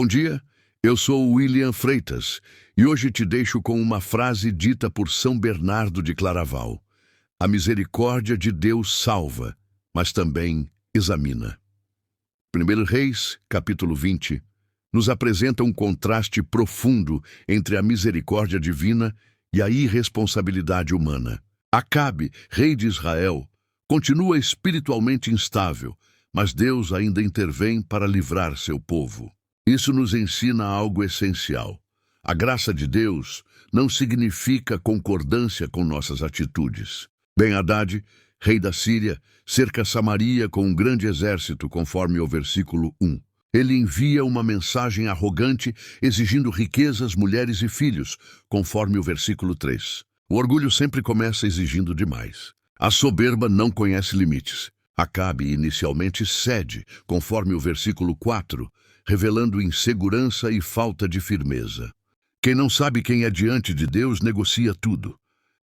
Bom dia, eu sou William Freitas e hoje te deixo com uma frase dita por São Bernardo de Claraval. A misericórdia de Deus salva, mas também examina. 1 Reis, capítulo 20, nos apresenta um contraste profundo entre a misericórdia divina e a irresponsabilidade humana. Acabe, rei de Israel, continua espiritualmente instável, mas Deus ainda intervém para livrar seu povo. Isso nos ensina algo essencial. A graça de Deus não significa concordância com nossas atitudes. Ben-Hadad, rei da Síria, cerca Samaria com um grande exército, conforme o versículo 1. Ele envia uma mensagem arrogante, exigindo riquezas, mulheres e filhos, conforme o versículo 3. O orgulho sempre começa exigindo demais. A soberba não conhece limites. Acabe inicialmente cede, conforme o versículo 4, revelando insegurança e falta de firmeza. Quem não sabe quem é diante de Deus negocia tudo.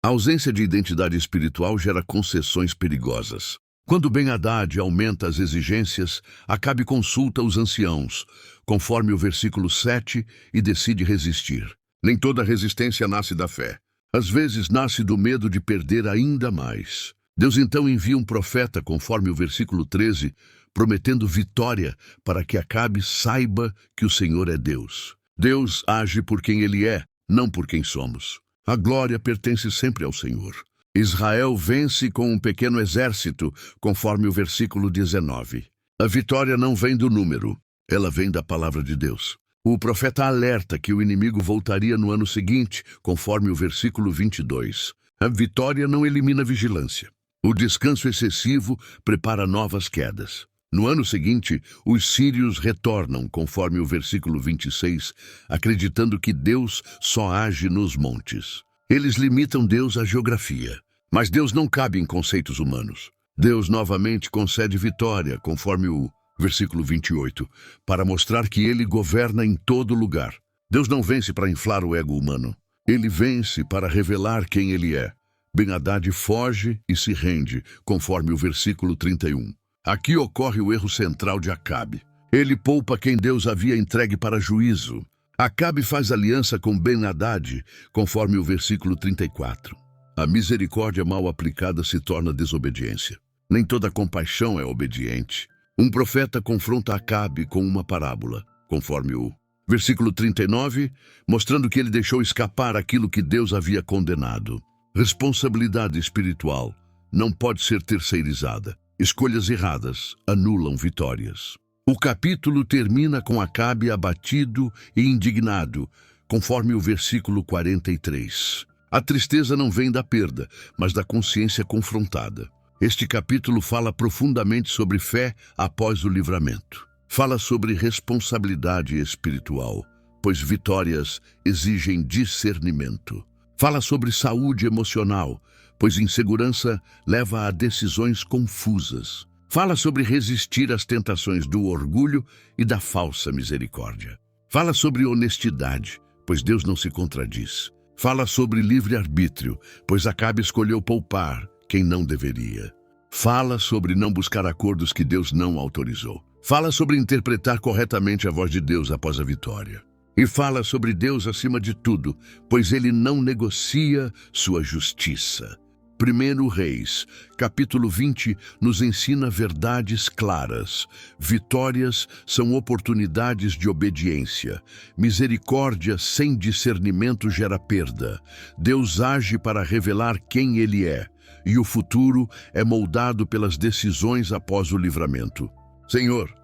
A ausência de identidade espiritual gera concessões perigosas. Quando Ben-Hadad aumenta as exigências, Acabe consulta os anciãos, conforme o versículo 7, e decide resistir. Nem toda resistência nasce da fé. Às vezes nasce do medo de perder ainda mais. Deus então envia um profeta, conforme o versículo 13, prometendo vitória para que Acabe saiba que o Senhor é Deus. Deus age por quem Ele é, não por quem somos. A glória pertence sempre ao Senhor. Israel vence com um pequeno exército, conforme o versículo 19. A vitória não vem do número, ela vem da palavra de Deus. O profeta alerta que o inimigo voltaria no ano seguinte, conforme o versículo 22. A vitória não elimina a vigilância. O descanso excessivo prepara novas quedas. No ano seguinte, os sírios retornam, conforme o versículo 26, acreditando que Deus só age nos montes. Eles limitam Deus à geografia, mas Deus não cabe em conceitos humanos. Deus novamente concede vitória, conforme o versículo 28, para mostrar que Ele governa em todo lugar. Deus não vence para inflar o ego humano. Ele vence para revelar quem Ele é. Ben-Hadad foge e se rende, conforme o versículo 31. Aqui ocorre o erro central de Acabe. Ele poupa quem Deus havia entregue para juízo. Acabe faz aliança com Ben-Hadad, conforme o versículo 34. A misericórdia mal aplicada se torna desobediência. Nem toda compaixão é obediente. Um profeta confronta Acabe com uma parábola, conforme o versículo 39, mostrando que ele deixou escapar aquilo que Deus havia condenado. Responsabilidade espiritual não pode ser terceirizada. Escolhas erradas anulam vitórias. O capítulo termina com Acabe abatido e indignado, conforme o versículo 43. A tristeza não vem da perda, mas da consciência confrontada. Este capítulo fala profundamente sobre fé após o livramento. Fala sobre responsabilidade espiritual, pois vitórias exigem discernimento. Fala sobre saúde emocional, pois insegurança leva a decisões confusas. Fala sobre resistir às tentações do orgulho e da falsa misericórdia. Fala sobre honestidade, pois Deus não se contradiz. Fala sobre livre-arbítrio, pois Acabe escolheu poupar quem não deveria. Fala sobre não buscar acordos que Deus não autorizou. Fala sobre interpretar corretamente a voz de Deus após a vitória. E fala sobre Deus acima de tudo, pois Ele não negocia sua justiça. 1 Reis, capítulo 20, nos ensina verdades claras. Vitórias são oportunidades de obediência. Misericórdia sem discernimento gera perda. Deus age para revelar quem Ele é, e o futuro é moldado pelas decisões após o livramento. Senhor,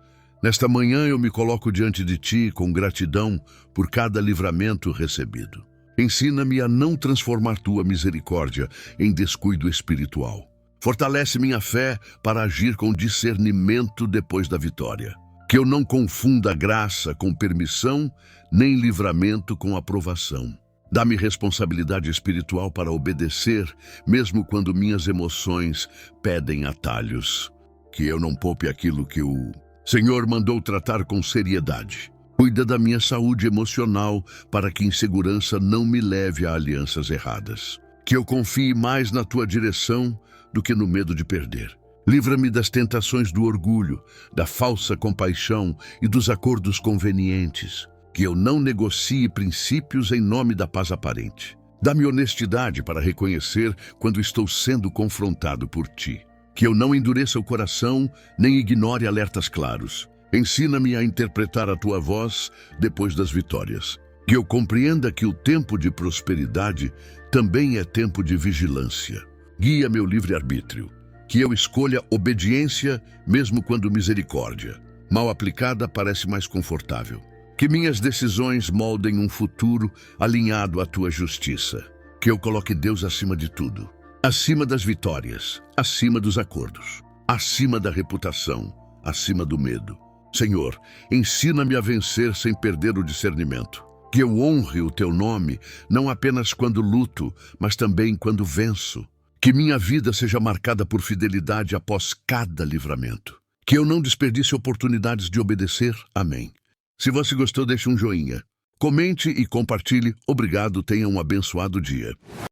nesta manhã eu me coloco diante de Ti com gratidão por cada livramento recebido. Ensina-me a não transformar Tua misericórdia em descuido espiritual. Fortalece minha fé para agir com discernimento depois da vitória. Que eu não confunda graça com permissão, nem livramento com aprovação. Dá-me responsabilidade espiritual para obedecer, mesmo quando minhas emoções pedem atalhos. Que eu não poupe aquilo que o Senhor mandou tratar com seriedade. Cuida da minha saúde emocional para que insegurança não me leve a alianças erradas. Que eu confie mais na Tua direção do que no medo de perder. Livra-me das tentações do orgulho, da falsa compaixão e dos acordos convenientes. Que eu não negocie princípios em nome da paz aparente. Dá-me honestidade para reconhecer quando estou sendo confrontado por ti. Que eu não endureça o coração, nem ignore alertas claros. Ensina-me a interpretar a tua voz depois das vitórias. Que eu compreenda que o tempo de prosperidade também é tempo de vigilância. Guia meu livre-arbítrio. Que eu escolha obediência mesmo quando misericórdia, mal aplicada, parece mais confortável. Que minhas decisões moldem um futuro alinhado à tua justiça. Que eu coloque Deus acima de tudo. Acima das vitórias, acima dos acordos, acima da reputação, acima do medo. Senhor, ensina-me a vencer sem perder o discernimento. Que eu honre o teu nome, não apenas quando luto, mas também quando venço. Que minha vida seja marcada por fidelidade após cada livramento. Que eu não desperdice oportunidades de obedecer. Amém. Se você gostou, deixe um joinha. Comente e compartilhe. Obrigado, tenha um abençoado dia.